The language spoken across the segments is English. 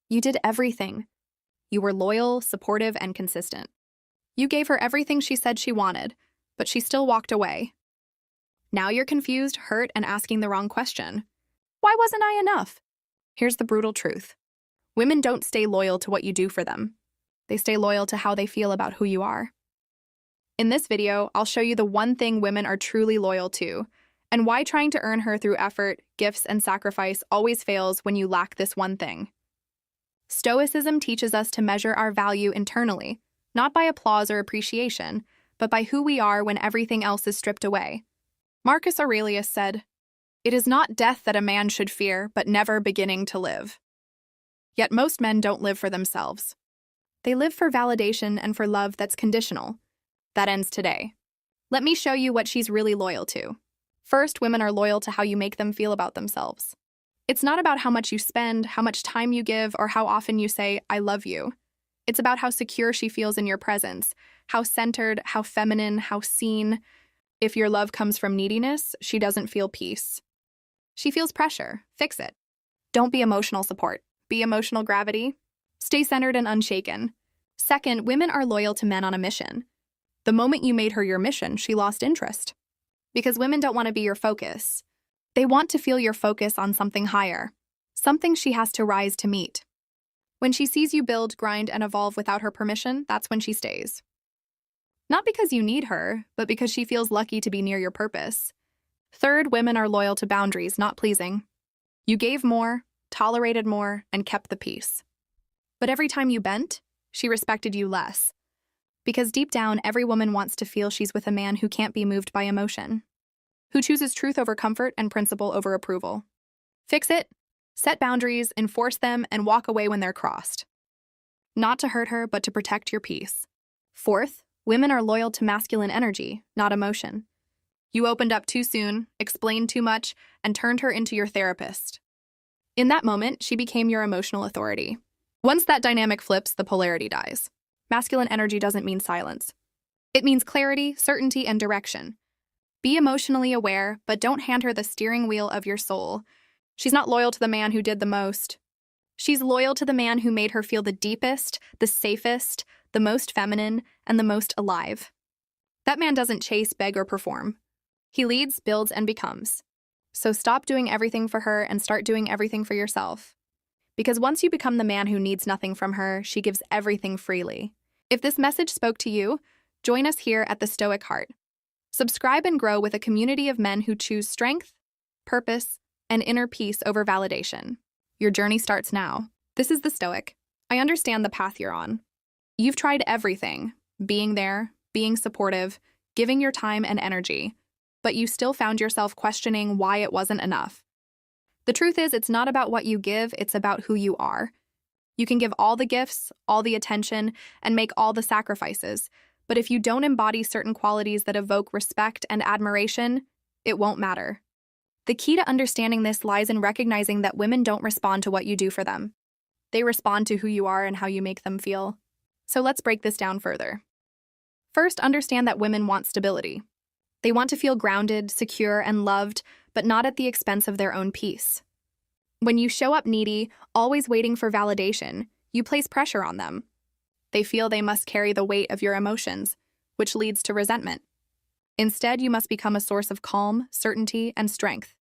You did everything. You were loyal, supportive, and consistent. You gave her everything she said she wanted, but she still walked away. Now you're confused, hurt, and asking the wrong question. Why wasn't I enough? Here's the brutal truth. Women don't stay loyal to what you do for them. They stay loyal to how they feel about who you are. In this video, I'll show you the one thing women are truly loyal to, and why trying to earn her through effort, gifts, and sacrifice always fails when you lack this one thing. Stoicism teaches us to measure our value internally, not by applause or appreciation, but by who we are when everything else is stripped away. Marcus Aurelius said, "It is not death that a man should fear, but never beginning to live." Yet most men don't live for themselves. They live for validation and for love that's conditional. That ends today. Let me show you what she's really loyal to. First, women are loyal to how you make them feel about themselves. It's not about how much you spend, how much time you give, or how often you say, "I love you." It's about how secure she feels in your presence, how centered, how feminine, how seen. If your love comes from neediness, she doesn't feel peace. She feels pressure. Fix it. Don't be emotional support. Be emotional gravity. Stay centered and unshaken. Second, women are loyal to men on a mission. The moment you made her your mission, she lost interest. Because women don't want to be your focus. They want to feel your focus on something higher, something she has to rise to meet. When she sees you build, grind, and evolve without her permission, that's when she stays. Not because you need her, but because she feels lucky to be near your purpose. Third, women are loyal to boundaries, not pleasing. You gave more, tolerated more, and kept the peace. But every time you bent, she respected you less. Because deep down, every woman wants to feel she's with a man who can't be moved by emotion, who chooses truth over comfort and principle over approval. Fix it, set boundaries, enforce them, and walk away when they're crossed. Not to hurt her, but to protect your peace. Fourth, women are loyal to masculine energy, not emotion. You opened up too soon, explained too much, and turned her into your therapist. In that moment, she became your emotional authority. Once that dynamic flips, the polarity dies. Masculine energy doesn't mean silence. It means clarity, certainty, and direction. Be emotionally aware, but don't hand her the steering wheel of your soul. She's not loyal to the man who did the most. She's loyal to the man who made her feel the deepest, the safest, the most feminine, and the most alive. That man doesn't chase, beg, or perform. He leads, builds, and becomes. So stop doing everything for her and start doing everything for yourself. Because once you become the man who needs nothing from her, she gives everything freely. If this message spoke to you, join us here at the Stoic Heart. Subscribe and grow with a community of men who choose strength, purpose, and inner peace over validation. Your journey starts now. This is the Stoic. I understand the path you're on. You've tried everything, being there, being supportive, giving your time and energy, but you still found yourself questioning why it wasn't enough. The truth is, it's not about what you give, it's about who you are. You can give all the gifts, all the attention, and make all the sacrifices, but if you don't embody certain qualities that evoke respect and admiration, it won't matter. The key to understanding this lies in recognizing that women don't respond to what you do for them. They respond to who you are and how you make them feel. So let's break this down further. First, understand that women want stability. They want to feel grounded, secure, and loved, but not at the expense of their own peace. When you show up needy, always waiting for validation, you place pressure on them. They feel they must carry the weight of your emotions, which leads to resentment. Instead, you must become a source of calm, certainty, and strength.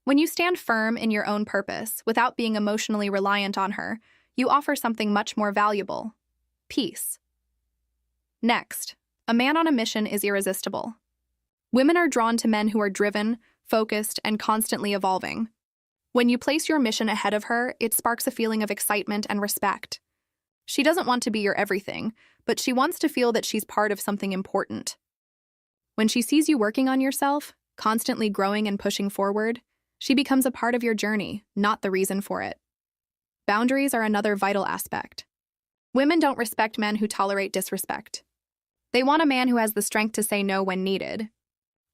When you stand firm in your own purpose, without being emotionally reliant on her, you offer something much more valuable: peace. Next, a man on a mission is irresistible. Women are drawn to men who are driven, focused, and constantly evolving. When you place your mission ahead of her, it sparks a feeling of excitement and respect. She doesn't want to be your everything, but she wants to feel that she's part of something important. When she sees you working on yourself, constantly growing and pushing forward, she becomes a part of your journey, not the reason for it. Boundaries are another vital aspect. Women don't respect men who tolerate disrespect. They want a man who has the strength to say no when needed.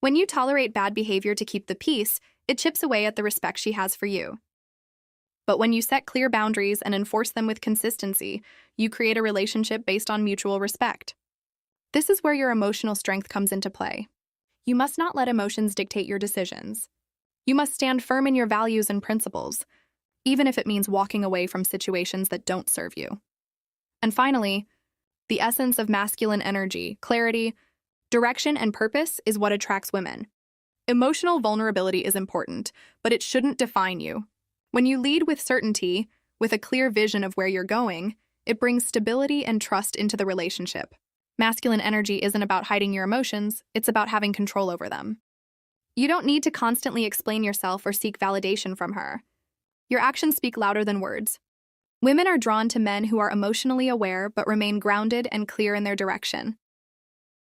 When you tolerate bad behavior to keep the peace, it chips away at the respect she has for you. But when you set clear boundaries and enforce them with consistency, you create a relationship based on mutual respect. This is where your emotional strength comes into play. You must not let emotions dictate your decisions. You must stand firm in your values and principles. even if it means walking away from situations that don't serve you. And finally, the essence of masculine energy, clarity, direction, and purpose is what attracts women. Emotional vulnerability is important, but it shouldn't define you. When you lead with certainty, with a clear vision of where you're going, it brings stability and trust into the relationship. Masculine energy isn't about hiding your emotions, it's about having control over them. You don't need to constantly explain yourself or seek validation from her. Your actions speak louder than words. Women are drawn to men who are emotionally aware but remain grounded and clear in their direction.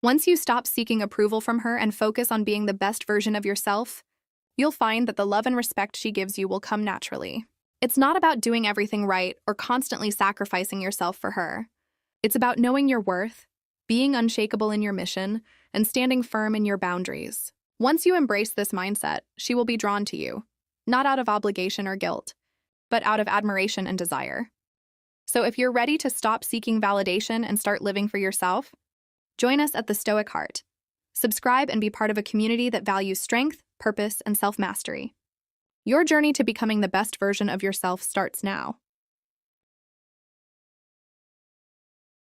Once you stop seeking approval from her and focus on being the best version of yourself, you'll find that the love and respect she gives you will come naturally. It's not about doing everything right or constantly sacrificing yourself for her. It's about knowing your worth, being unshakable in your mission, and standing firm in your boundaries. Once you embrace this mindset, she will be drawn to you, not out of obligation or guilt, but out of admiration and desire. So if you're ready to stop seeking validation and start living for yourself, join us at the Stoic Heart. Subscribe and be part of a community that values strength, purpose, and self-mastery. Your journey to becoming the best version of yourself starts now.